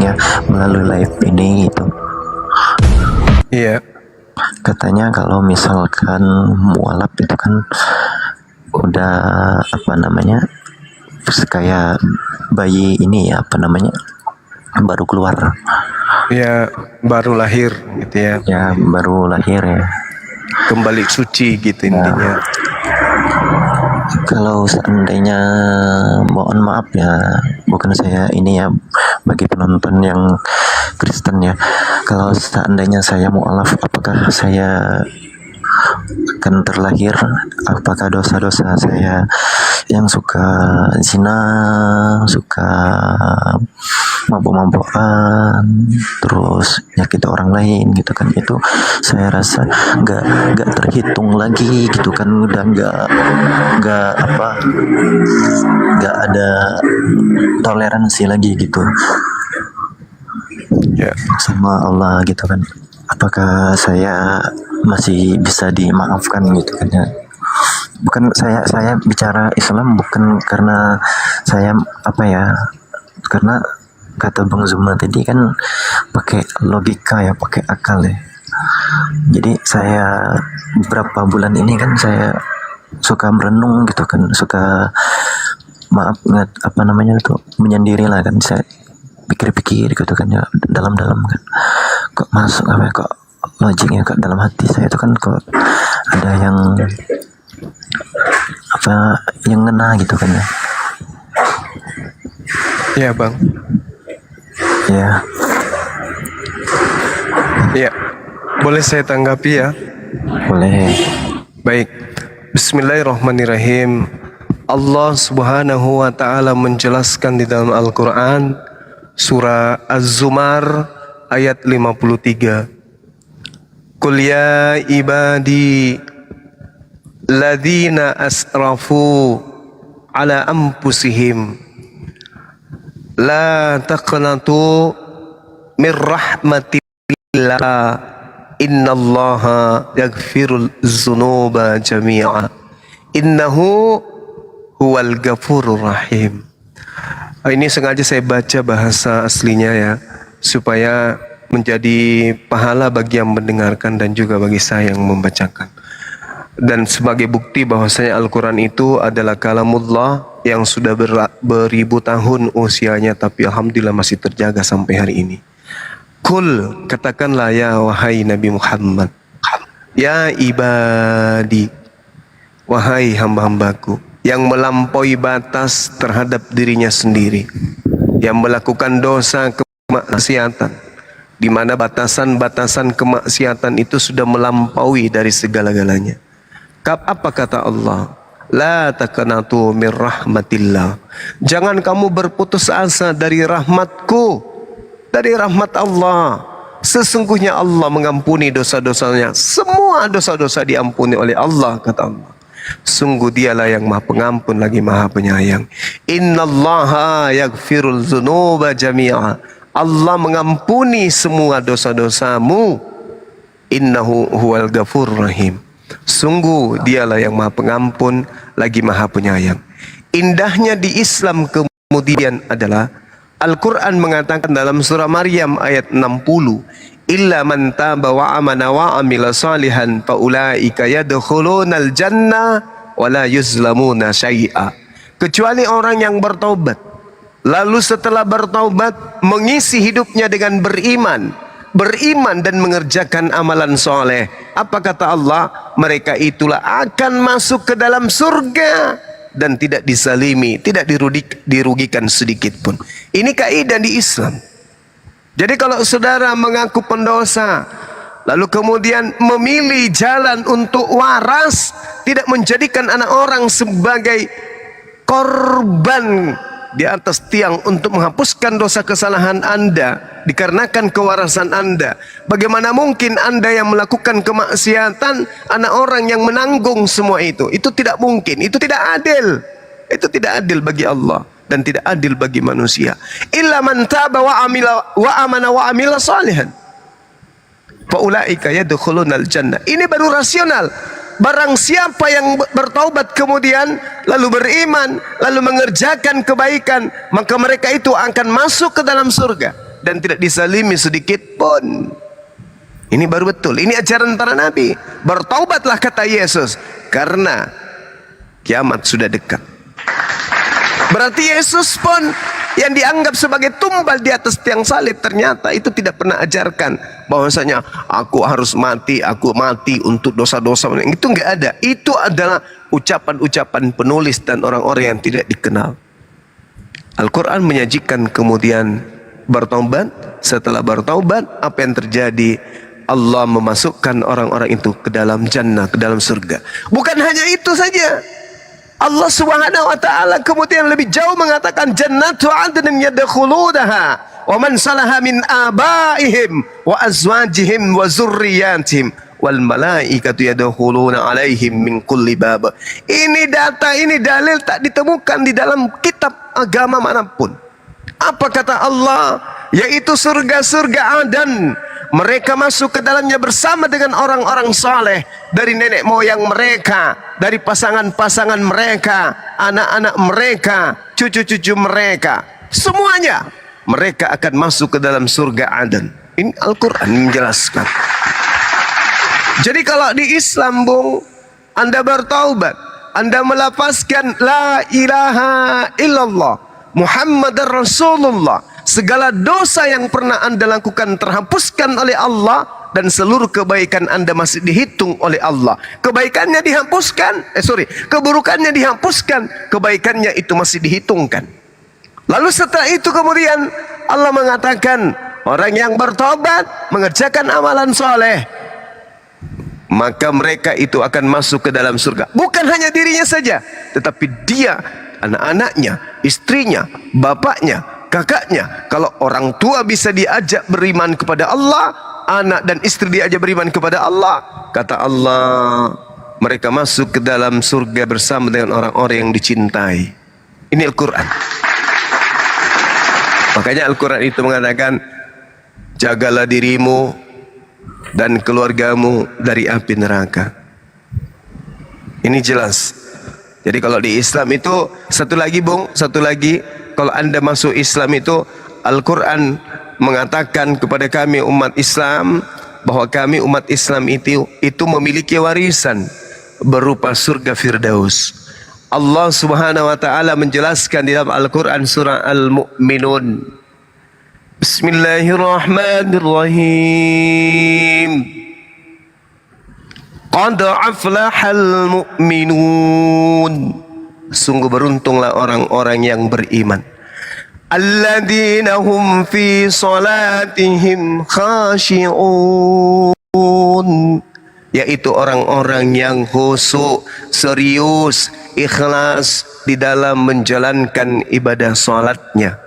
ya melalui live ini gitu. Iya. Katanya kalau misalkan mualaf itu kan udah apa namanya kayak bayi ini ya apa namanya baru keluar Ya, baru lahir gitu ya. ya baru lahir ya. Kembali suci gitu intinya. Kalau seandainya mohon maaf ya bukan saya ini ya bagi penonton yang Kristen ya, kalau seandainya saya mualaf apakah saya akan terlahir, apakah dosa-dosa saya yang suka zina, suka mabuk-mabukan, terus nyakit orang lain gitu kan, itu saya rasa nggak terhitung lagi gitu kan, udah nggak apa nggak ada toleransi lagi gitu Ya. sama Allah gitu kan. Apakah saya masih bisa dimaafkan gitu kan ya. Bukan saya bicara Islam bukan karena saya apa ya, karena kata Bang Zuma tadi kan pakai logika ya, pakai akal ya. Jadi saya beberapa bulan ini kan saya suka merenung gitu kan, suka maaf apa namanya itu menyendiri lah kan, saya pikir-pikir gitu kan ya dalam-dalam kan, kok masuk apa ya, kok logiknya kok dalam hati saya itu kan kok ada yang apa yang ngena gitu kan ya. Ya bang. Ya. Ya. Boleh saya tanggapi ya? Boleh. Baik. Bismillahirrahmanirrahim. Allah Subhanahu wa taala menjelaskan di dalam Al-Qur'an surah Az-Zumar ayat 53. Qul ya ibadi ladzina asrafu ala anfusihim la taqnatu min rahmatillah innallaha yaghfirul dzunuba jami'a innahu huwal ghafurur rahim. Ini sengaja saya baca bahasa aslinya ya, supaya menjadi pahala bagi yang mendengarkan dan juga bagi saya yang membacakan. Dan sebagai bukti bahwasanya Al-Quran itu adalah kalamullah yang sudah beribu tahun usianya, tapi alhamdulillah masih terjaga sampai hari ini. Kul, katakanlah ya wahai Nabi Muhammad, ya ibadi, wahai hamba-hambaku yang melampaui batas terhadap dirinya sendiri, yang melakukan dosa kemaksiatan, di mana batasan-batasan kemaksiatan itu sudah melampaui dari segala-galanya. Apa kata Allah? La taqnatu min rahmatillah. Jangan kamu berputus asa dari rahmatku, dari rahmat Allah. Sesungguhnya Allah mengampuni dosa-dosanya. Semua dosa-dosa diampuni oleh Allah, kata Allah. Sungguh dialah yang maha pengampun lagi maha penyayang. Innallaha yaghfirul dzunuba jami'a. Allah mengampuni semua dosa-dosamu. Innahu huwal ghafurur rahim. Sungguh dialah yang maha pengampun lagi maha penyayang. Indahnya di Islam kemudian adalah Al-Quran mengatakan dalam surah Maryam ayat 60, illa man taba wa amana wa amila salihan faulaika yadkhulunal jannah wa la yuzlamuna syai'a. Kecuali orang yang bertaubat, lalu setelah bertaubat mengisi hidupnya dengan beriman dan mengerjakan amalan soleh. Apa kata Allah? Mereka itulah akan masuk ke dalam surga dan tidak disalimi, tidak dirugikan sedikit pun. Ini kaidah di Islam. Jadi kalau saudara mengaku pendosa, lalu kemudian memilih jalan untuk waras, tidak menjadikan anak orang sebagai korban di atas tiang untuk menghapuskan dosa kesalahan Anda dikarenakan kewarasan Anda. Bagaimana mungkin Anda yang melakukan kemaksiatan, anak orang yang menanggung semua itu? Itu tidak mungkin, itu tidak adil. Itu tidak adil bagi Allah dan tidak adil bagi manusia. Illa man taba wa amana wa amila salihan faulaika yadkhulunal jannah. Ini baru rasional. Barang siapa yang bertaubat kemudian lalu beriman, lalu mengerjakan kebaikan, maka mereka itu akan masuk ke dalam surga dan tidak disalimi sedikit pun. Ini baru betul. Ini ajaran para nabi. Bertaubatlah kata Yesus, karena kiamat sudah dekat. Berarti Yesus pun yang dianggap sebagai tumbal di atas tiang salib, ternyata itu tidak pernah ajarkan bahwasanya aku harus mati, aku mati untuk dosa-dosa. Itu enggak ada. Itu adalah ucapan-ucapan penulis dan orang-orang yang tidak dikenal. Al-Quran menyajikan kemudian bertaubat. Setelah bertaubat, apa yang terjadi? Allah memasukkan orang-orang itu ke dalam jannah, ke dalam surga. Bukan hanya itu saja, Allah Subhanahu wa taala kemudian lebih jauh mengatakan jannatu adnin yadkhulunaha wa man salaha min abaihim wa azwajihim wa zurriyyatihim wal malaikatu yadkhuluna alaihim min kulli bab. Ini data, ini dalil tak ditemukan di dalam kitab agama manapun. Apa kata Allah? Yaitu surga-surga Aden. Mereka masuk ke dalamnya bersama dengan orang-orang saleh dari nenek moyang mereka, dari pasangan-pasangan mereka, anak-anak mereka, cucu-cucu mereka. Semuanya mereka akan masuk ke dalam surga Aden. Ini Al-Quran menjelaskan. Jadi kalau di Islam, Bung, Anda bertaubat, Anda melafazkan la ilaha illallah Muhammadar Rasulullah, segala dosa yang pernah Anda lakukan terhapuskan oleh Allah, dan seluruh kebaikan Anda masih dihitung oleh Allah. Kebaikannya dihapuskan, keburukannya dihapuskan, kebaikannya itu masih dihitungkan. Lalu setelah itu kemudian Allah mengatakan, orang yang bertobat, mengerjakan amalan soleh, maka mereka itu akan masuk ke dalam surga. Bukan hanya dirinya saja, tetapi dia, anak-anaknya, istrinya, bapaknya, kakaknya. Kalau orang tua bisa diajak beriman kepada Allah, anak dan istri diajak beriman kepada Allah, kata Allah, mereka masuk ke dalam surga bersama dengan orang-orang yang dicintai. Ini Al-Quran. Makanya Al-Quran itu mengatakan, jagalah dirimu dan keluargamu dari api neraka. Ini jelas. Jadi kalau di Islam itu, satu lagi, Bung, satu lagi, kalau Anda masuk Islam itu, Al-Quran mengatakan kepada kami umat Islam, bahwa kami umat Islam itu memiliki warisan berupa surga Firdaus. Allah Subhanahu wa taala menjelaskan di dalam Al-Quran surah Al-Mu'minun. Bismillahirrahmanirrahim. Qad aflahal mu'minun. Sungguh beruntunglah orang-orang yang beriman. Alladzina hum fi salatihim khashi'un. Yaitu orang-orang yang khusyuk, serius, ikhlas di dalam menjalankan ibadah salatnya.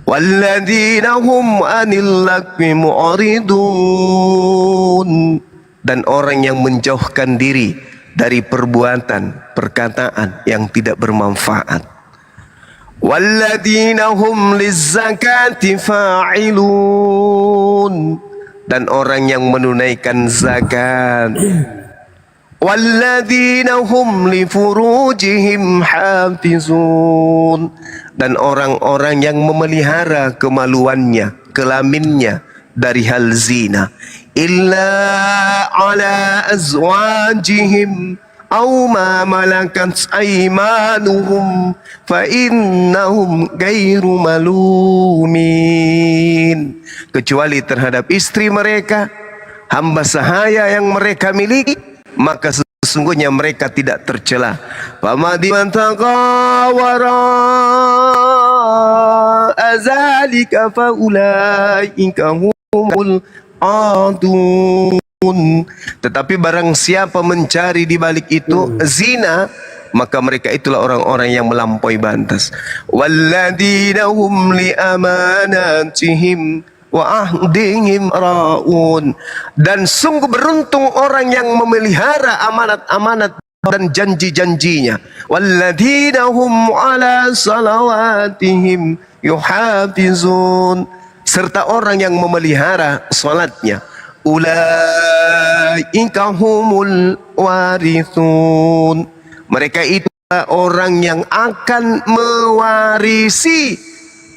Walladzina hum 'anil lagwi mu'ridun. Dan orang yang menjauhkan diri dari perbuatan, perkataan yang tidak bermanfaat. Walladzina hum lizzakati fa'ilun. Dan orang yang menunaikan zakat. Walladzina hum li furujihim hafizun. Dan orang-orang yang memelihara kemaluannya, kelaminnya dari hal zina. Illa ala azwajihim aw ma malakat aymanuhum fa innahum ghairu malumin. Kecuali terhadap istri mereka, hamba sahaya yang mereka miliki, maka sesungguhnya mereka tidak tercela. Faman taqa wara azalika faulaika humul adun. Tetapi barang siapa mencari di balik itu zina, maka mereka itulah orang-orang yang melampaui batas. Walladzina hum li amanatihim wa ahdihim raun. Dan sungguh beruntung orang yang memelihara amanat-amanat dan janji-janjinya. Walladzina hum ala salawatihim yuhafizun. Serta orang yang memelihara salatnya. Ulaika humul warithun. Mereka itu orang yang akan mewarisi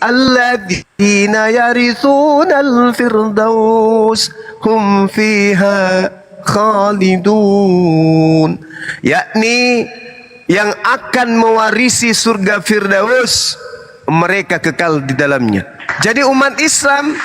alladzina yarithunal firdaus hum fiha khalidun, yakni yang akan mewarisi surga Firdaus, mereka kekal di dalamnya. Jadi umat Islam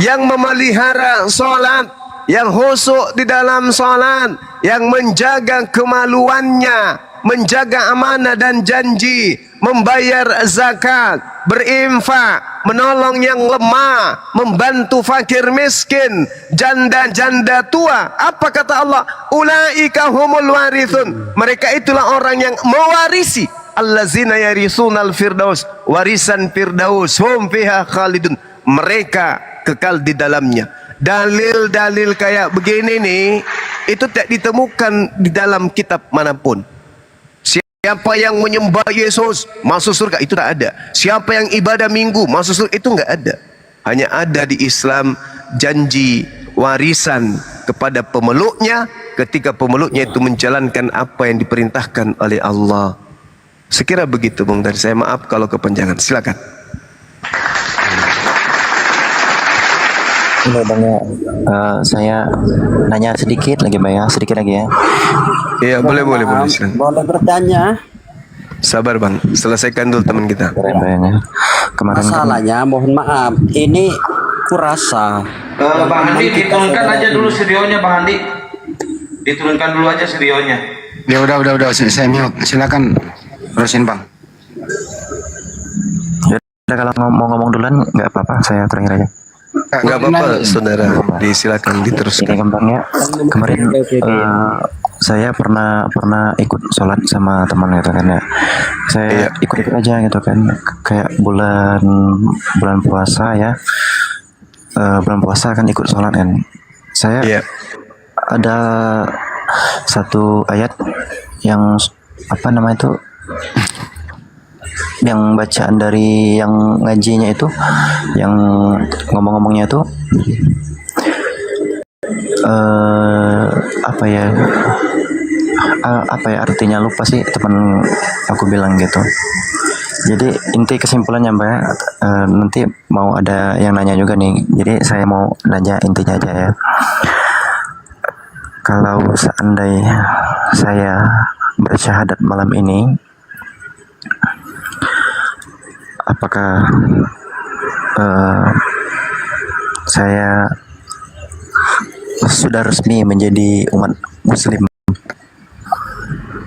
yang memelihara salat, yang khusyuk di dalam salat, yang menjaga kemaluannya, menjaga amanah dan janji, membayar zakat, berinfak, menolong yang lemah, membantu fakir miskin, janda-janda tua. Apa kata Allah? Ulaika humul warithun. Mereka itulah orang yang mewarisi. Allazina yarisunal firdaus, warisan firdaus, hum fiha khalidun. Mereka kekal di dalamnya. Dalil-dalil kayak begini nih, itu tidak ditemukan di dalam kitab manapun. Siapa yang menyembah Yesus masuk surga, itu tak ada. Siapa yang ibadah minggu masuk surga, itu enggak ada. Hanya ada di Islam janji warisan kepada pemeluknya ketika pemeluknya itu menjalankan apa yang diperintahkan oleh Allah. Sekira begitu Bung, dari saya maaf kalau kepanjangan. Silakan. Ini Bang ya, saya nanya sedikit lagi Bang ya, sedikit lagi ya. Iya, boleh. Silakan. Boleh bertanya. Sabar Bang, selesaikan dulu teman kita. Keren Bang ya. Kemarin kan, Masalahnya mohon maaf, ini kurasa. Bang Andi, diturunkan aja dulu studionya Bang Andi. Diturunkan dulu aja studionya. Ya udah saya mute. Silakan terusin Bang. ya udah, kalau mau ngomong duluan nggak apa-apa, saya terakhir aja. Enggak apa-apa saudara, disilakan Ini diteruskan. kembangnya kemarin saya pernah ikut sholat sama teman gitu kan ya. Saya Iya. ikut aja gitu kan, kayak bulan puasa ya. Bulan puasa kan ikut sholat kan. Saya Iya. ada satu ayat yang apa namanya itu, yang bacaan dari yang ngajinya itu, yang ngomongnya itu apa ya artinya lupa sih, teman aku bilang gitu. Jadi inti kesimpulannya Mbak, nanti mau ada yang nanya juga nih, jadi saya mau nanya intinya aja ya. Kalau seandainya saya bersyahadat malam ini, apakah saya sudah resmi menjadi umat muslim,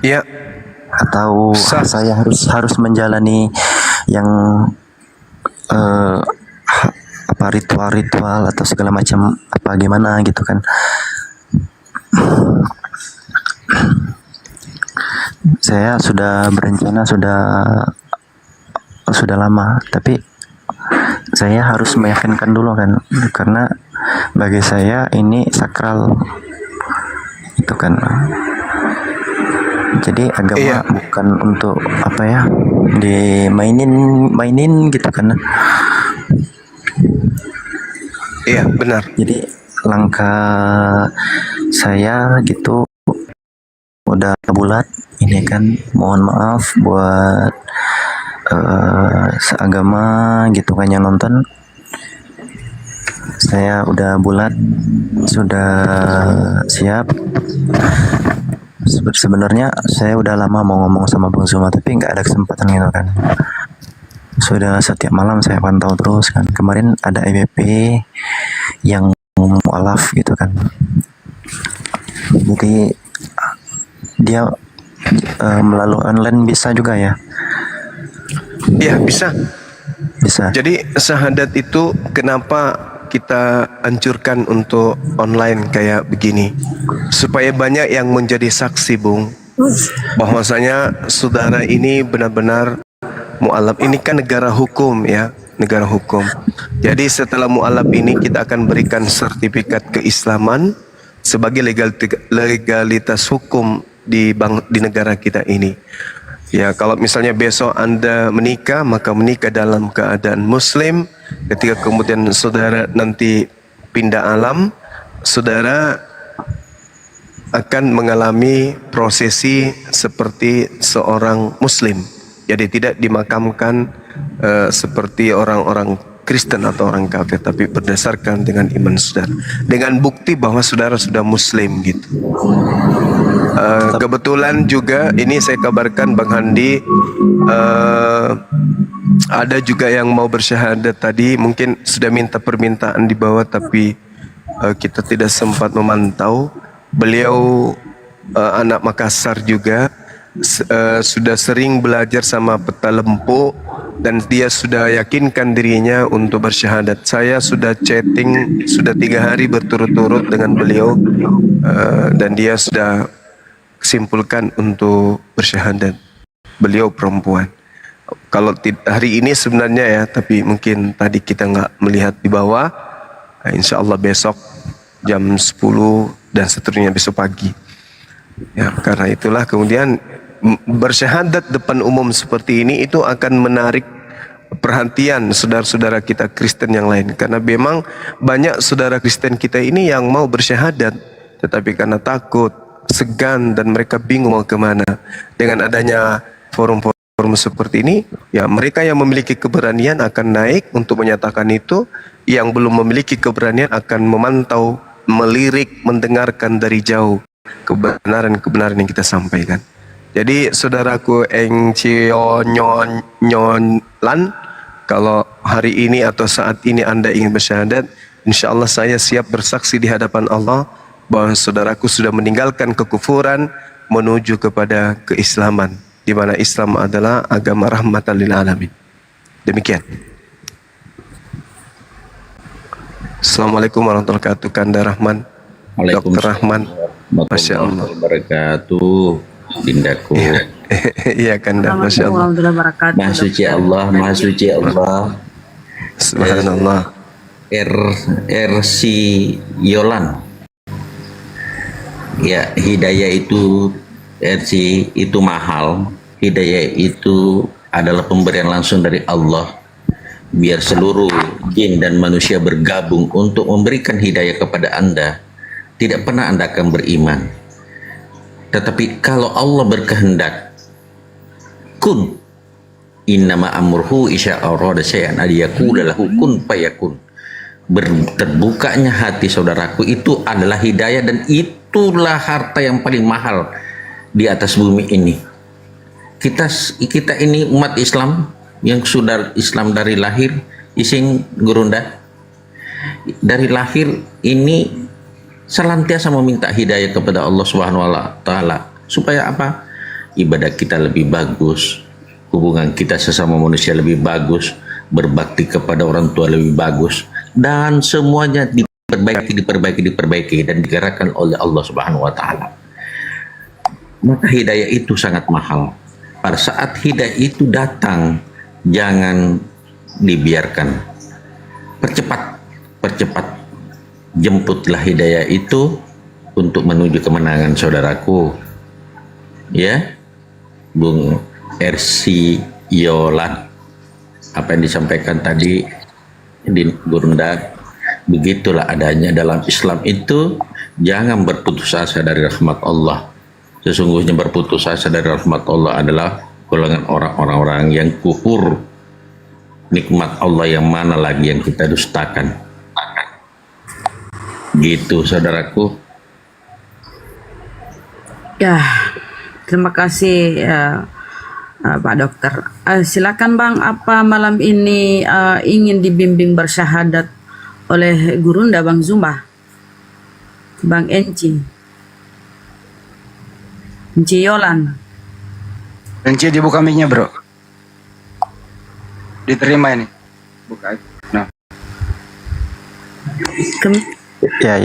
Iya. atau Sah. saya harus menjalani yang apa ritual atau segala macam, apa gimana gitu kan. Saya sudah berencana sudah lama, tapi saya harus meyakinkan dulu kan, karena bagi saya ini sakral itu kan. Jadi agama Iya. bukan untuk apa ya, dimainin gitu kan. Iya, benar. Jadi langkah saya gitu udah bulat ini kan. Mohon maaf buat seagama gitu kan yang nonton. Saya udah bulat, sudah siap. Sebenarnya saya udah lama mau ngomong sama Bang Zuma, tapi nggak ada kesempatan gitu kan. Sudah setiap malam saya pantau terus kan. Kemarin ada EBP yang mualaf gitu kan. Jadi dia melalui online bisa juga ya? Iya, bisa. Bisa. Jadi syahadat itu kenapa kita anjurkan untuk online kayak begini, supaya banyak yang menjadi saksi Bung, bahwasanya saudara ini benar-benar mu'alaf. Ini kan negara hukum ya, negara hukum. Jadi setelah mu'alaf ini kita akan berikan sertifikat keislaman sebagai legalitas hukum di negara kita ini. Ya, kalau misalnya besok Anda menikah, maka menikah dalam keadaan muslim. Ketika kemudian saudara nanti pindah alam, saudara akan mengalami prosesi seperti seorang muslim. Jadi tidak dimakamkan seperti orang-orang Kristen atau orang kafir, tapi berdasarkan dengan iman saudara, dengan bukti bahwa saudara sudah Muslim gitu. Kebetulan juga ini saya kabarkan Bang Handi, ada juga yang mau bersyahadat tadi, mungkin sudah minta permintaan di bawah, tapi kita tidak sempat memantau. Beliau anak Makassar juga, sudah sering belajar sama Peta Lempu, dan dia sudah yakinkan dirinya untuk bersyahadat. Saya sudah chatting sudah 3 hari berturut-turut dengan beliau, dan dia sudah simpulkan untuk bersyahadat. Beliau perempuan. Kalau hari ini sebenarnya ya, tapi mungkin tadi kita nggak melihat di bawah. Insya Allah besok jam 10 dan seterusnya besok pagi. Ya, karena itulah kemudian bersyahadat depan umum seperti ini itu akan menarik perhatian saudara-saudara kita Kristen yang lain, karena memang banyak saudara Kristen kita ini yang mau bersyahadat tetapi karena takut, segan, dan mereka bingung mau kemana. Dengan adanya forum-forum seperti ini, ya mereka yang memiliki keberanian akan naik untuk menyatakan itu, yang belum memiliki keberanian akan memantau, melirik, mendengarkan dari jauh kebenaran-kebenaran yang kita sampaikan. Jadi saudaraku Eng Cio Nyon Lan, kalau hari ini atau saat ini Anda ingin bersyahadat, insya Allah saya siap bersaksi di hadapan Allah bahwa saudaraku sudah meninggalkan kekufuran menuju kepada keislaman, di mana Islam adalah agama rahmatan lil alamin. Demikian. Assalamualaikum warahmatullahi wabarakatuh. Kanda Rahman, Dr. Rahman, Masya Allah. Wabarakatuh. Dindaku. Iya Kanda, Masya Allah. Maha suci Allah, Maha suci Allah. Subhanallah. RC Yolan. Ya, hidayah itu RC itu mahal. Hidayah itu adalah pemberian langsung dari Allah, biar seluruh jin dan manusia bergabung untuk memberikan hidayah kepada Anda. Tidak pernah Anda akan beriman. Tetapi kalau Allah berkehendak, kun innama amruhu isya arada syai'an adiyakula lahu kun fayakun. Terbukanya hati saudaraku itu adalah hidayah, dan itulah harta yang paling mahal di atas bumi ini. Kita ini umat Islam yang sudah Islam dari lahir, ising gurunda dari lahir ini senantiasa meminta hidayah kepada Allah Subhanahu wa taala, supaya apa? Ibadah kita lebih bagus, hubungan kita sesama manusia lebih bagus, berbakti kepada orang tua lebih bagus, dan semuanya diperbaiki dan digerakkan oleh Allah Subhanahu wa taala. Maka hidayah itu sangat mahal. Pada saat hidayah itu datang, jangan dibiarkan. Percepat. Jemputlah hidayah itu untuk menuju kemenangan saudaraku. Ya, Bung RC Yolan, apa yang disampaikan tadi di Gurunda, begitulah adanya dalam Islam itu. Jangan berputus asa dari rahmat Allah. Sesungguhnya berputus asa dari rahmat Allah adalah golongan orang-orang yang kufur nikmat Allah, yang mana lagi yang kita dustakan. Gitu saudaraku. Ya, terima kasih Pak Dokter. Silakan Bang, apa malam ini ingin dibimbing bersyahadat oleh Gurunda Bang Zumba, Bang Enci Yolan. Enci dibuka mic-nya bro. Diterima ini. Buka. Nah. Ya.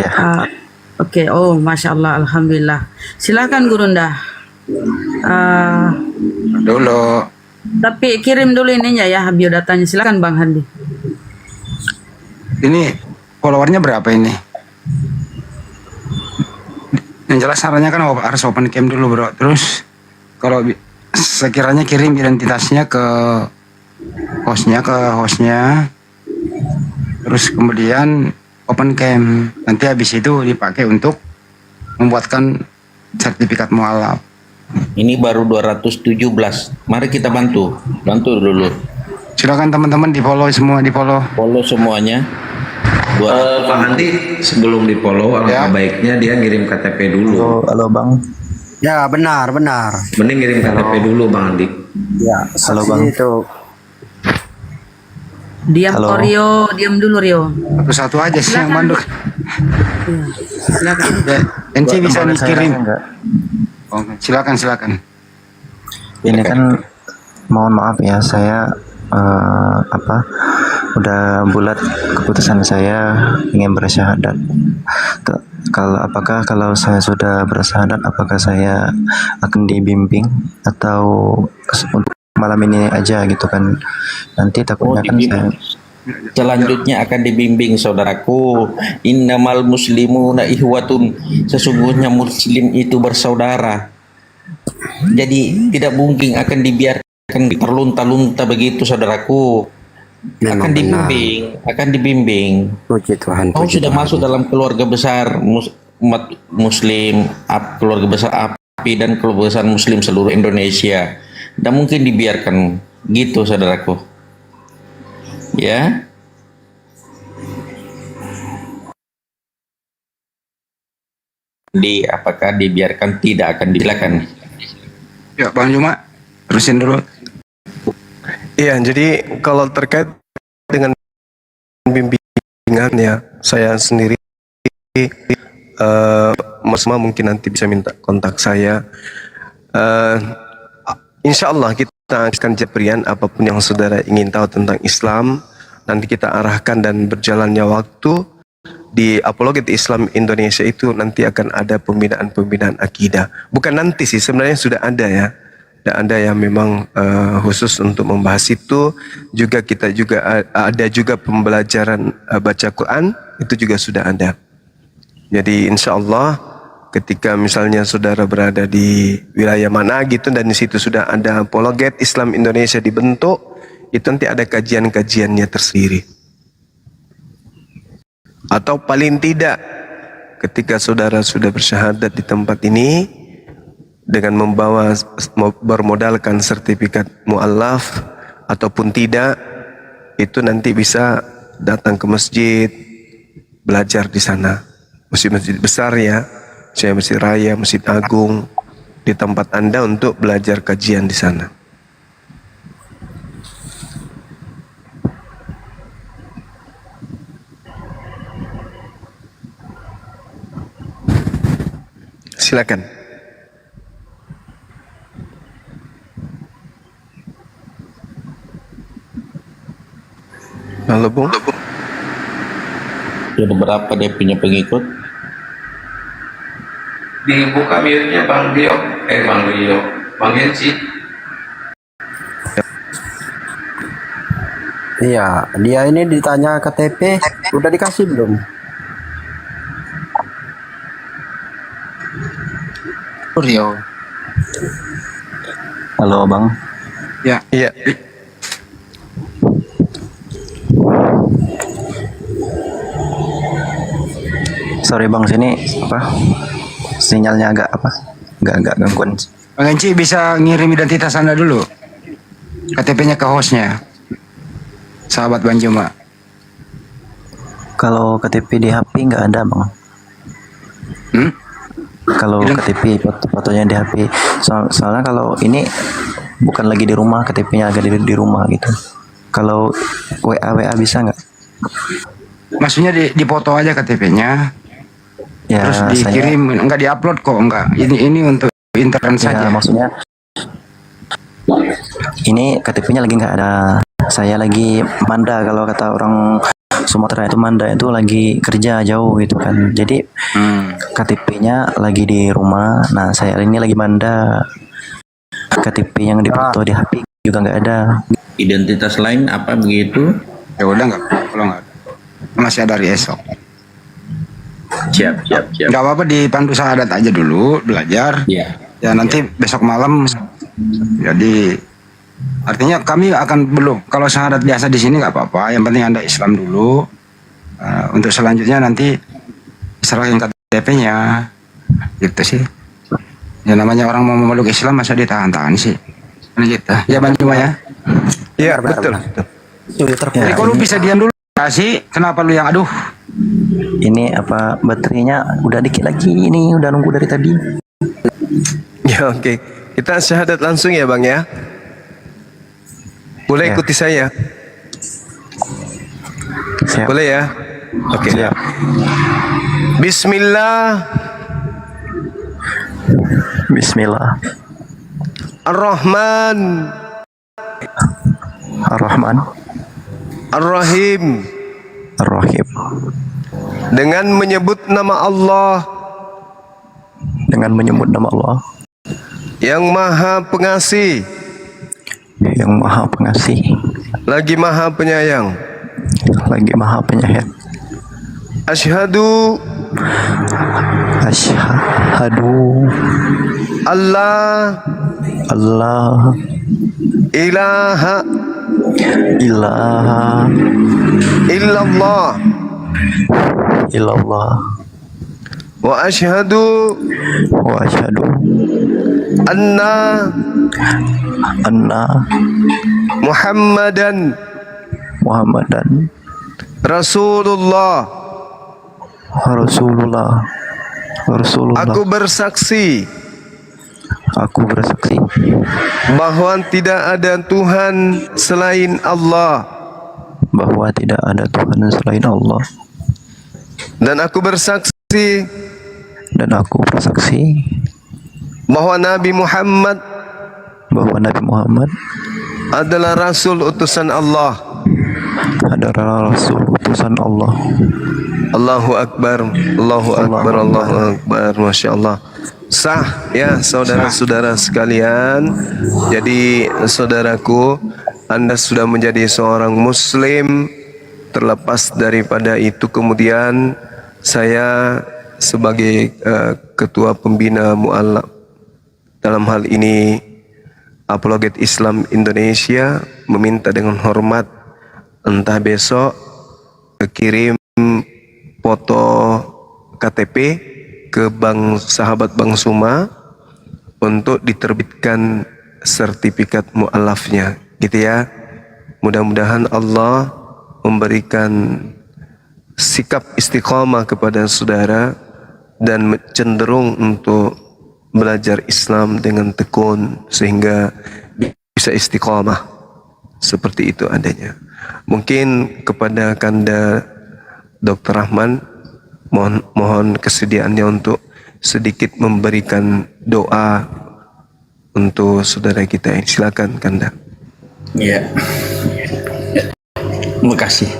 Oke. Oh, Masya Allah, Alhamdulillah. Silakan Gurunda. Dulu. Tapi kirim dulu ininya ya, biodatanya. Silakan Bang Handi. Ini followernya berapa ini? Yang jelas sarannya kan harus open cam dulu bro. Terus kalau sekiranya kirim identitasnya ke hostnya, terus kemudian open cam, nanti habis itu dipakai untuk membuatkan sertifikat mualaf. Ini baru 217. Mari kita bantu dulu. Silakan teman-teman di follow semua, di follow. Follow semuanya. Buat Pak Handi sebelum di follow alangkah baiknya dia ngirim KTP dulu. Halo Bang. Ya benar benar. Mending ngirim KTP dulu Bang Handi. Ya Halo, saksi Bang. itu. Diam Halo. kok Rio, diam dulu Rio. Satu-satu aja sih yang manduk. Iya. Silakan. Enci bisa Boleh saya dikirim. nanya nggak? Oke, silakan. Ini kan mohon maaf ya, saya udah bulat keputusan saya ingin bersyahadat. Apakah kalau saya sudah bersyahadat, apakah saya akan dibimbing atau untuk malam ini aja gitu kan? Nanti takutnya kan saya selanjutnya akan dibimbing saudaraku. Innamal muslimuna ihwatun. Sesungguhnya muslim itu bersaudara. Jadi tidak mungkin akan dibiarkan terlunta-lunta begitu saudaraku. Memang benar. Akan dibimbing. Puji Tuhan. Kau Puji sudah Tuhan. masuk dalam keluarga besar umat muslim, keluarga besar API dan keluarga besar muslim seluruh Indonesia. Tidak mungkin dibiarkan gitu saudaraku. Ya. Apakah dibiarkan? Tidak akan dibiarkan. Ya, Bang Juma, terusin dulu. Iya, jadi kalau terkait dengan bimbingan ya, saya sendiri, Mas Ma mungkin nanti bisa minta kontak saya. Insya Allah kita akan berikan apapun yang saudara ingin tahu tentang Islam. Nanti kita arahkan dan berjalannya waktu di Apologet Islam Indonesia itu nanti akan ada pembinaan akidah. Bukan nanti sih, sebenarnya sudah ada ya. Dan ada yang memang khusus untuk membahas itu. Juga kita juga ada juga pembelajaran baca Quran, itu juga sudah ada. Jadi insya Allah ketika misalnya saudara berada di wilayah mana gitu dan di situ sudah ada Apologet Islam Indonesia dibentuk, itu nanti ada kajian-kajiannya tersendiri. Atau paling tidak ketika saudara sudah bersyahadat di tempat ini dengan bermodalkan sertifikat mu'allaf ataupun tidak, itu nanti bisa datang ke masjid, belajar di sana. Masjid-masjid besar ya, misalnya Masjid Raya, Masjid Agung, di tempat Anda untuk belajar kajian di sana. Silakan. Halo Bung. Ada berapa dia punya pengikut? Dibuka mute-nya Bang Genci. Iya, dia ini ditanya KTP, udah dikasih belum? Rio. halo Bang. Ya, Iya. Sorry Bang, sini sinyalnya agak agak gangguan. Bang Enci bisa ngirim identitas Anda dulu. KTP-nya ke hostnya. Sahabat Bang Juma. Kalau KTP di HP nggak ada Bang. Kalau KTP fotonya di HP, soalnya kalau ini bukan lagi di rumah, KTP-nya agak di rumah gitu. Kalau WA bisa nggak? Maksudnya di foto aja KTP-nya. Ya, Terus dikirim, enggak diupload kok, enggak. Ini untuk internet saja. maksudnya ini KTP-nya lagi nggak ada. Saya lagi manda, kalau kata orang Sumatera itu manda itu lagi kerja jauh gitu kan. Jadi KTP-nya lagi di rumah. Nah, saya ini lagi manda. KTP yang dipoto di HP juga nggak ada. Identitas lain apa begitu? Ya udah enggak, kalau enggak ada. Masih ada hari esok. Siap. Enggak apa-apa, dipandu syahadat aja dulu, belajar. Ya. Ya nanti besok malam. Jadi artinya kami akan belum, kalau syahadat biasa di sini nggak apa-apa, yang penting Anda Islam dulu. Untuk selanjutnya nanti serahin KTP-nya, gitu sih. Ya namanya orang mau memeluk Islam masa ditahan-tahan sih. Kan gitu. Ya Bang Juma ya. Iya, betul. Jadi kalau lu bisa diam dulu. Kasih, kenapa lu yang aduh? Ini apa baterainya udah dikit lagi, ini udah nunggu dari tadi. Ya oke. Kita syahadat langsung ya Bang ya. Boleh Ya. ikuti saya? Siap. Boleh ya? Oke. Siap. Bismillah Bismillah. Ar-Rahman Ar-Rahman. Ar-Rahim. Ar-Rahim. Dengan menyebut nama Allah Dengan menyebut nama Allah yang Maha Pengasih yang Maha Pengasih lagi Maha Penyayang. lagi Maha Penyayang. Asyhadu Asyhadu Allah Allah ilaha ilaha illallah illallah wa asyhadu wa asyhadu anna anna Muhammadan Muhammadan Rasulullah. Rasulullah. Aku bersaksi Aku bersaksi bahwa tidak ada Tuhan selain Allah, bahwa tidak ada Tuhan selain Allah, dan aku bersaksi bahwa Nabi Muhammad adalah Rasul utusan Allah. adalah Rasul utusan Allah. Allahu Akbar, Allahu Akbar, Allahu Akbar, Masya Allah. Sah ya saudara-saudara sekalian. Jadi saudaraku, Anda sudah menjadi seorang Muslim. Terlepas daripada itu, kemudian saya sebagai ketua pembina mu'alaf dalam hal ini Apologet Islam Indonesia meminta dengan hormat, entah besok kirim foto KTP ke sahabat Bang Suma untuk diterbitkan sertifikat mu'alafnya, gitu ya. Mudah-mudahan Allah memberikan sikap istiqamah kepada saudara dan cenderung untuk belajar Islam dengan tekun sehingga bisa istiqamah seperti itu adanya. Mungkin kepada Kanda Dr. Rahman mohon kesediaannya untuk sedikit memberikan doa untuk saudara kita. Silakan Kanda. Ya. Terima kasih.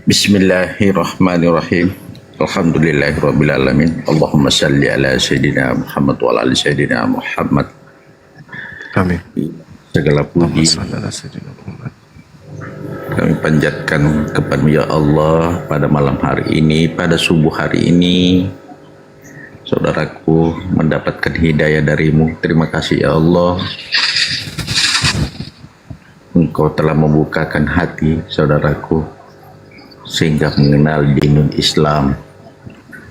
Bismillahirrahmanirrahim. Alhamdulillahirabbil alamin. Allahumma shalli ala sayyidina Muhammad wa ala ali sayyidina Muhammad. Amin. Segala puji kami panjatkan kepada ya Allah pada malam hari ini, pada subuh hari ini saudaraku mendapatkan hidayah darimu. Terima kasih ya Allah, Engkau telah membukakan hati saudaraku sehingga mengenal dinul Islam.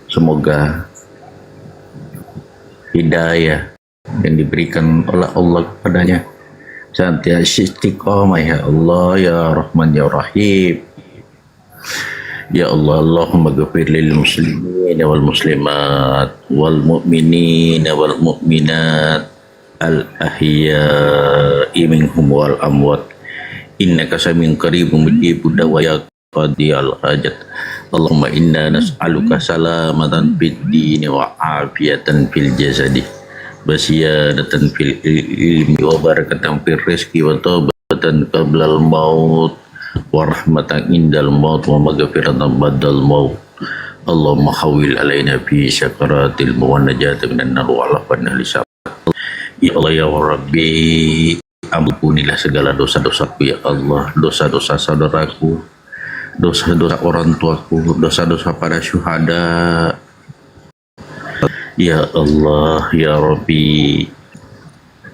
Semoga hidayah yang diberikan oleh Allah kepadanya senantiasa istiqamah ya Allah, ya Rahman ya Rahim. Ya Allah, Allahumma ghafir lil muslimin wal muslimat wal mu'minin wal mu'minat al ahya'i minhum wal amwat innaka samiun qaribun mujibud da'wat qadiyal hajat. Allahumma inna nas'aluka salamatan fid dini wa afiyatan fil jasadi basyadatan fil ilmi wa barakatan fil rizqi wa taubatan qablal maut wa rahmatan indal maut wa maghfiratan ba'dal maut. Allahumma hawil alaina fi syakaratil maut wa najatan minan nar wa alafan ahli syafaat. Ya Allah ya Rabbi, ampunilah segala dosa-dosaku ya Allah, dosa-dosa saudaraku, dosa-dosa orang tuaku, dosa-dosa para syuhada. Ya Allah ya Rabbi,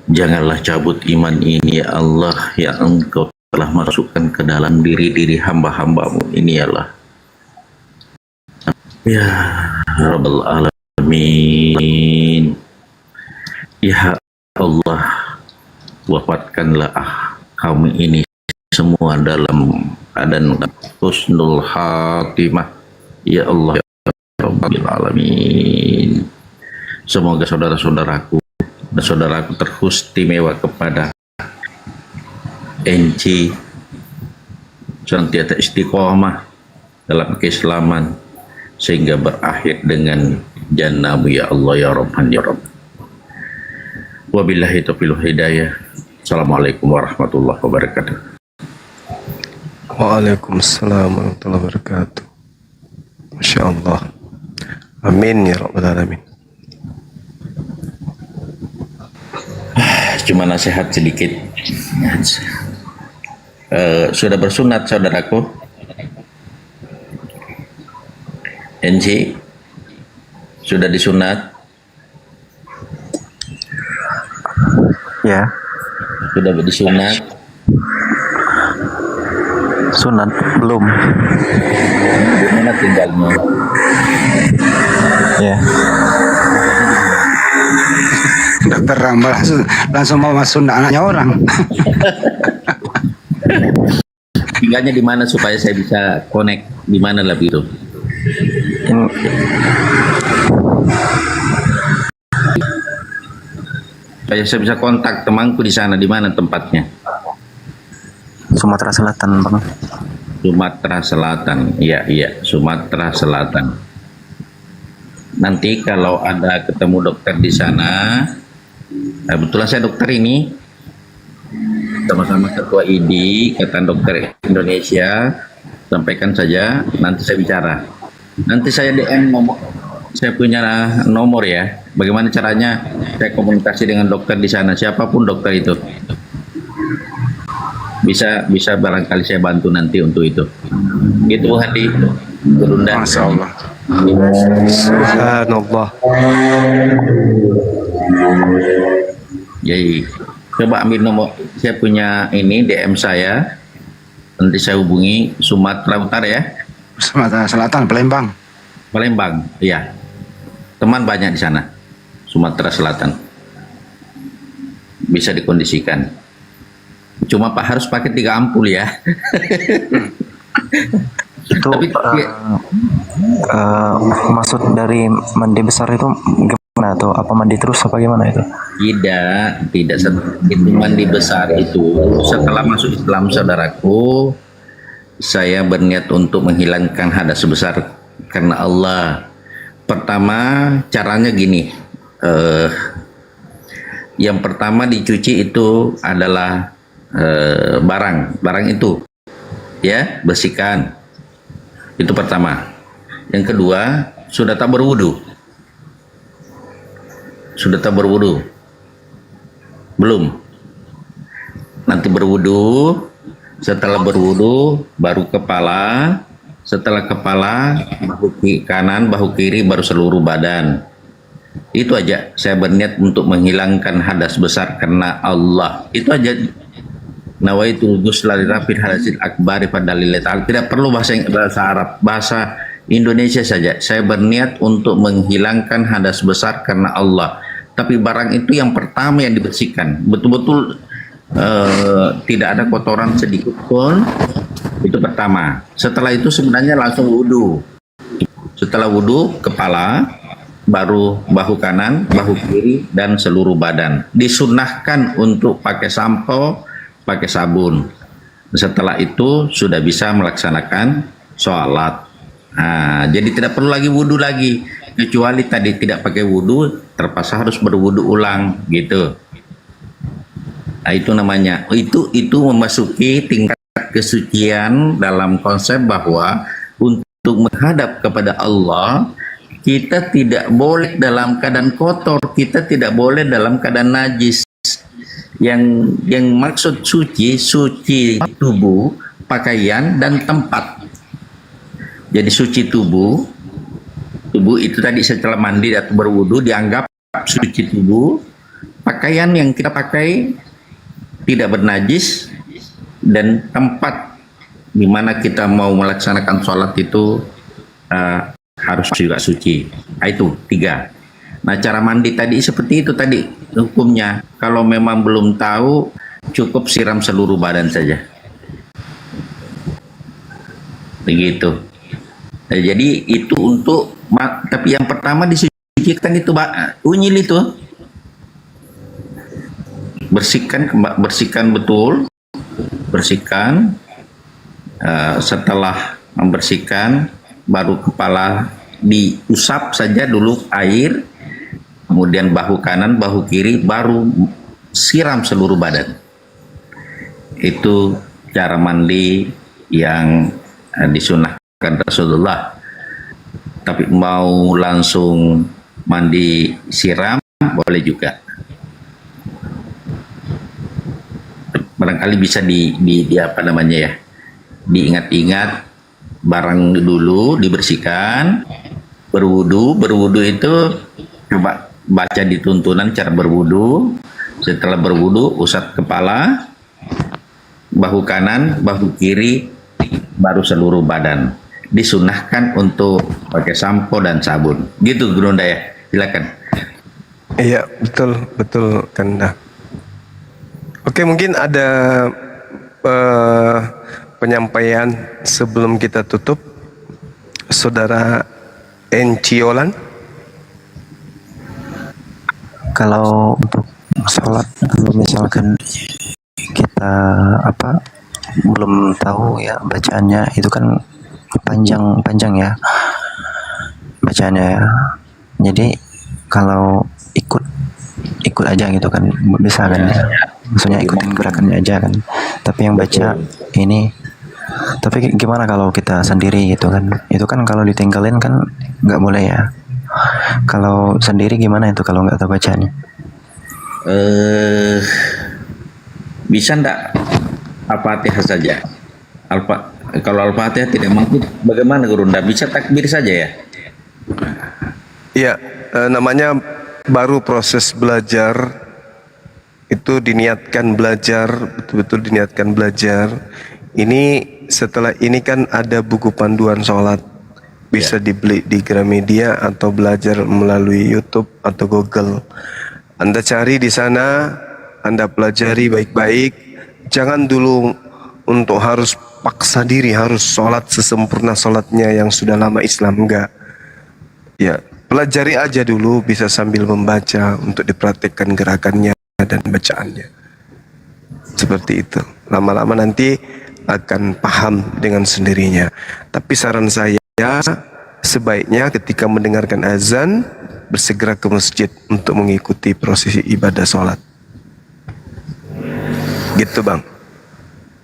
janganlah cabut iman ini ya Allah, yang Engkau telah masukkan ke dalam diri-diri hamba-hambamu ini ya Allah. Ya Rabbal Alamin. Ya Allah, wafatkanlah kami ini semua dalam keadaan husnul khatimah. Ya Allah ya Rabbil Alamin. Semoga saudara-saudaraku dan saudaraku teristimewa kepada NC senantiasa istiqomah dalam keislaman sehingga berakhir dengan jannahmu ya Allah ya Rahman ya Rabb. Wabillahi taufiq hidayah. Assalamualaikum warahmatullahi wabarakatuh. Waalaikumsalam warahmatullahi wabarakatuh. Masya Allah. Amin ya Rabbal Alamin. Cuma nasihat sedikit. Sudah bersunat saudaraku? NC sudah disunat? Ya, Sudah disunat? sunat belum. Di mana tinggalnya? Ya, Dokter Rambal langsung mau masuk anaknya orang. Tinggalnya di mana supaya saya bisa connect di mana lebih itu? ini Supaya saya bisa kontak temanku di sana, di mana tempatnya? Sumatera Selatan, Bang. Sumatera Selatan. Iya, iya, Sumatera Selatan. Nanti kalau ada ketemu dokter di sana, kebetulan saya dokter ini, sama-sama ketua ID, Ikatan Dokter Indonesia, sampaikan saja, nanti saya bicara. Nanti saya DM nomor, saya punya nomor ya, bagaimana caranya saya komunikasi dengan dokter di sana, siapapun dokter itu. Bisa barangkali saya bantu nanti untuk itu. Gitu Bu Hadi, Gurunda. Masya Allah. Subhanallah. Jadi coba ambil nomor, saya punya ini DM saya, nanti saya hubungi. Sumatera Utara ya, Sumatera Selatan, Palembang. Palembang, iya. Teman banyak di sana, Sumatera Selatan. Bisa dikondisikan. Cuma Pak harus pakai 3 ampul ya. Itu Tapi maksud dari mandi besar itu gimana tuh? Apa mandi terus apa gimana itu? tidak itu mandi besar itu. Setelah masuk Islam saudaraku, saya berniat untuk menghilangkan hadas besar karena Allah. Pertama caranya gini, yang pertama dicuci itu adalah barang itu ya, bersihkan, itu pertama. Yang kedua, sudah tak berwudu belum? Nanti berwudu, setelah berwudu baru kepala, setelah kepala bahu kanan, bahu kiri, baru seluruh badan. Itu aja, saya berniat untuk menghilangkan hadas besar karena Allah. Itu aja. Nawaitu ghusla lirafil hadasil akbari pada lillahi ta'ala. Tidak perlu bahasa Arab, bahasa Indonesia saja. Saya berniat untuk menghilangkan hadas besar karena Allah. Tapi barang itu yang pertama yang dibersihkan, betul-betul tidak ada kotoran sedikit pun. Itu pertama. Setelah itu sebenarnya langsung wudu. Setelah wudu, kepala, baru bahu kanan, bahu kiri, dan seluruh badan. Disunahkan untuk pakai sampo, pakai sabun. Setelah itu sudah bisa melaksanakan sholat. Nah, jadi tidak perlu lagi wudhu lagi, kecuali tadi tidak pakai wudhu, terpaksa harus berwudhu ulang gitu. Nah, itu namanya, itu memasuki tingkat kesucian dalam konsep bahwa untuk menghadap kepada Allah, kita tidak boleh dalam keadaan kotor, kita tidak boleh dalam keadaan najis. Yang maksud suci tubuh, pakaian, dan tempat. Jadi suci tubuh itu tadi setelah mandi atau berwudu dianggap suci tubuh. Pakaian yang kita pakai tidak bernajis, dan tempat di mana kita mau melaksanakan sholat itu harus juga suci. Nah, itu 3. Nah, cara mandi tadi seperti itu tadi hukumnya. Kalau memang belum tahu, cukup siram seluruh badan saja. begitu. Nah, jadi itu untuk tapi yang pertama disucikan itu unyil itu bersihkan betul, bersihkan. Setelah membersihkan, baru kepala diusap saja dulu air, kemudian bahu kanan, bahu kiri, baru siram seluruh badan. Itu cara mandi yang disunahkan Rasulullah. Tapi mau langsung mandi siram boleh juga. Barangkali bisa di apa namanya ya, diingat-ingat barang dulu, dibersihkan, berwudu itu coba baca di tuntunan cara berwudu. Setelah berwudu, usap kepala, bahu kanan, bahu kiri, baru seluruh badan. Disunahkan untuk pakai sampo dan sabun. Gitu Gurunda ya, silakan. Iya, betul Kanda. Oke, mungkin ada penyampaian sebelum kita tutup, Saudara Enciolan. Kalau untuk sholat, kalau misalkan kita belum tahu ya bacaannya, itu kan panjang ya bacaannya ya. Jadi kalau ikut aja gitu kan bisa kan ya. Maksudnya ikutin gerakannya aja kan. Tapi yang baca ini, tapi gimana kalau kita sendiri gitu kan? Itu kan kalau ditinggalin kan nggak boleh ya. Kalau sendiri gimana itu kalau nggak tahu bacanya? Bisa ndak Al-Fatihah saja? Kalau Al-Fatihah tidak mampu, bagaimana Gurunda? Bisa takbir saja ya? Iya, namanya baru proses belajar. Itu diniatkan belajar, betul-betul diniatkan belajar. Ini setelah ini kan ada buku panduan sholat, bisa dibeli di Gramedia atau belajar melalui YouTube atau Google. Anda cari di sana, Anda pelajari baik-baik. Jangan dulu untuk harus paksa diri harus sholat sesempurna sholatnya yang sudah lama Islam, enggak. Ya, pelajari aja dulu, bisa sambil membaca untuk dipraktikkan gerakannya dan bacaannya. Seperti itu. Lama-lama nanti akan paham dengan sendirinya. Tapi saran saya, sebaiknya ketika mendengarkan azan bersegera ke masjid untuk mengikuti prosesi ibadah sholat. Gitu Bang.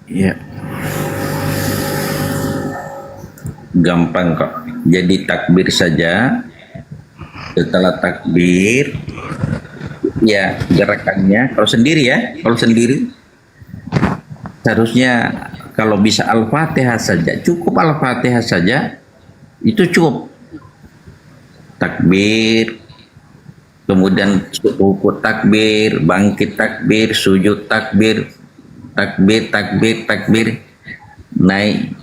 Iya. Gampang kok. Jadi takbir saja. Setelah takbir, ya gerakannya kalau sendiri seharusnya kalau bisa Al-Fatihah saja, cukup Al-Fatihah saja, itu cukup. Takbir, kemudian rukuk takbir, bangkit takbir, sujud takbir, takbir, naik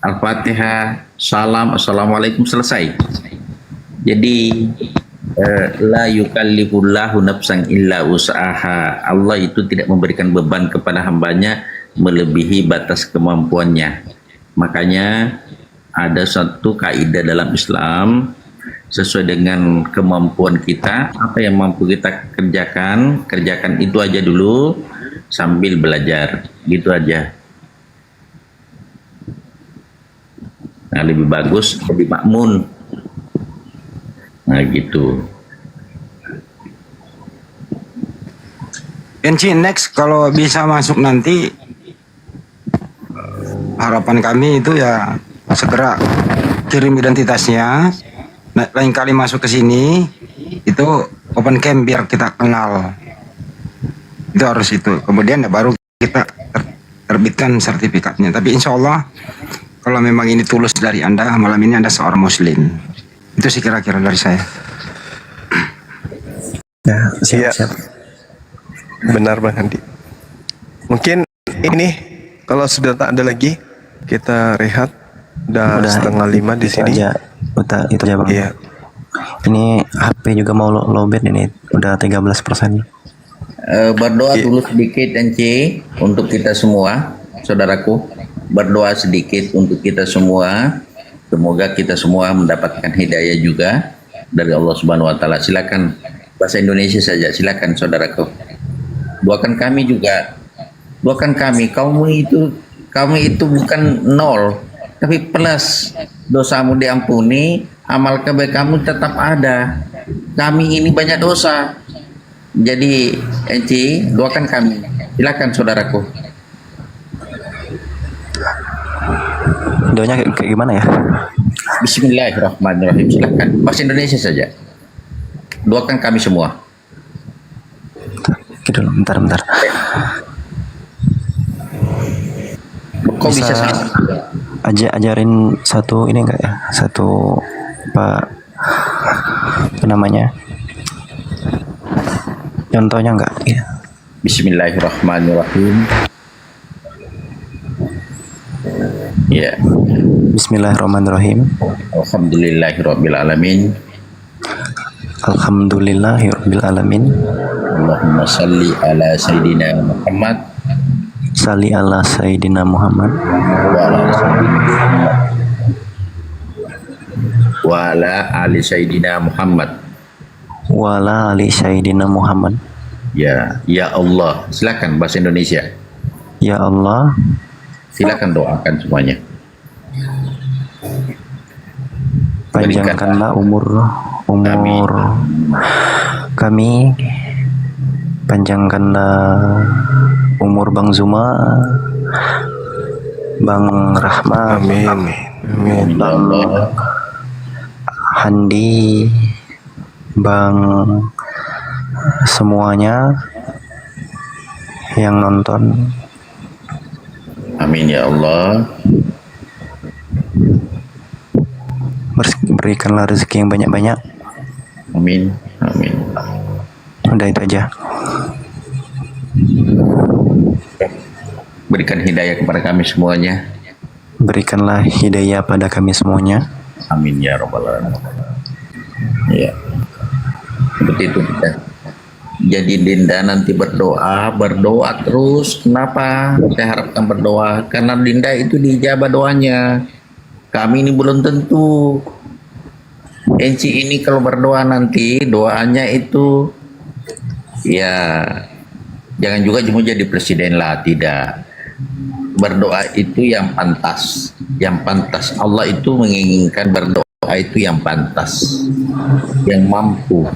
Al-Fatihah, salam, assalamualaikum, selesai. Jadi la yukallifullahu nafsan illa usaha. Allah itu tidak memberikan beban kepada hambanya melebihi batas kemampuannya. Makanya ada satu kaidah dalam Islam, sesuai dengan kemampuan kita, apa yang mampu kita kerjakan itu aja dulu sambil belajar, gitu aja. Nah, lebih bagus, lebih makmun. Nah, gitu. Enci, next kalau bisa masuk nanti, harapan kami itu ya segera kirim identitasnya. Nah, lain kali masuk ke sini itu open camp biar kita kenal. Itu harus itu. Kemudian ya baru kita terbitkan sertifikatnya. Tapi insya Allah kalau memang ini tulus dari Anda, malam ini Anda seorang muslim. Itu sih kira-kira dari saya. Ya, siap. Benar Bang Andi. Mungkin ini kalau sudah tak ada lagi, kita rehat. Udah 4:30 di sini. Itu aja Bang. Iya. Ini HP juga mau lowbat ini, udah 13%. Berdoa dulu sedikit NC untuk kita semua, saudaraku. berdoa sedikit untuk kita semua. Semoga kita semua mendapatkan hidayah juga dari Allah Subhanahu wa taala. Silakan bahasa Indonesia saja, silakan saudaraku. Doakan kami juga. Doakan kami, kamu itu bukan nol, tapi plus. Dosamu diampuni, amal kebaikan kamu tetap ada. Kami ini banyak dosa. Jadi, Enci, doakan kami. Silakan saudaraku. Doanya kayak gimana ya? Bismillahirrahmanirrahim. Silakan bahasa Indonesia saja. Doakan kami semua. Oke dulu, bentar. Kok bisa ajarin satu ini enggak ya? Satu apa namanya? Contohnya enggak? Ya. Bismillahirrahmanirrahim. Ya. Bismillahirrahmanirrahim. Alhamdulillahirrabbilalamin. Alhamdulillahirrahmanirrahim. Allahumma salli ala Sayyidina Muhammad Salli ala Sayyidina Muhammad wa ala ali Sayyidina Muhammad. wa ala ali Sayyidina Muhammad. Ya Allah. Silakan bahasa Indonesia. Ya Allah, Silakan doakan semuanya. panjangkanlah umur kami, panjangkanlah umur Bang Zuma, Bang Rahmat, Amin. Bang Handi, Bang semuanya yang nonton. Amin ya Allah. Berikanlah rezeki yang banyak-banyak. Amin. Amin. Udah itu aja. Berikan hidayah kepada kami semuanya. Berikanlah hidayah pada kami semuanya. Amin ya rabbal alamin. Ya. Seperti itu kita. Jadi Dinda nanti berdoa terus. Kenapa? Saya harapkan berdoa karena Dinda itu dijabah doanya. Kami ini belum tentu. Enci ini kalau berdoa nanti doanya itu ya jangan juga cuma jadi presiden lah, tidak. Berdoa itu yang pantas. Yang pantas. Allah itu menginginkan berdoa itu yang pantas. Yang mampu.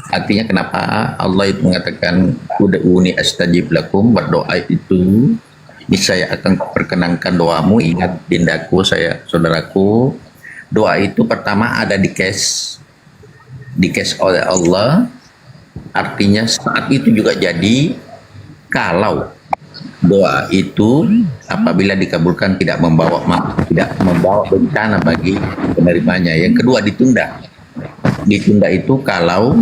Artinya kenapa Allah itu mengatakan ud'uni astajib lakum, berdoa itu saya akan perkenankan doamu. Ingat Dindaku, saudaraku, doa itu pertama ada di cash oleh Allah. Artinya saat itu juga jadi kalau doa itu apabila dikabulkan tidak membawa bencana bagi penerimanya. Yang kedua ditunda itu kalau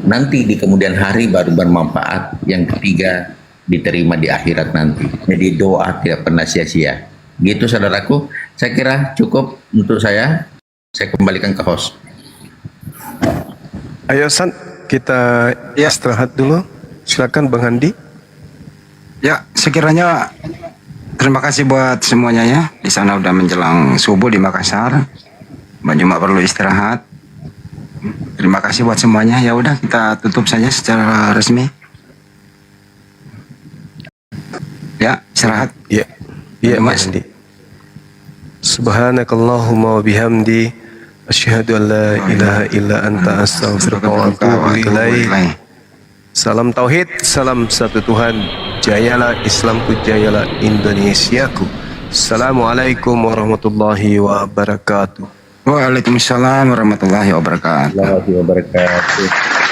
nanti di kemudian hari baru bermanfaat. Yang ketiga diterima di akhirat nanti. Jadi doa tidak pernah sia-sia. Gitu saudaraku, saya kira cukup untuk saya kembalikan ke host. Ayo San, kita istirahat dulu. Silakan Bang Handi. Ya, sekiranya terima kasih buat semuanya ya. Di sana udah menjelang subuh di Makassar. Mbak Juma perlu istirahat. Terima kasih buat semuanya. Ya udah kita tutup saja secara resmi. Ya, istirahat. Iya, Bang Mas Handi. Subhanakallahumma wa bihamdi asyhadu an la ilaha illa anta astaghfiruka wa atubu ilaik. Salam tauhid, salam satu Tuhan. Jayalah Islamku, jayalah Indonesiaku. Assalamualaikum warahmatullahi wabarakatuh. Waalaikumsalam warahmatullahi wabarakatuh. Warahmatullahi wabarakatuh.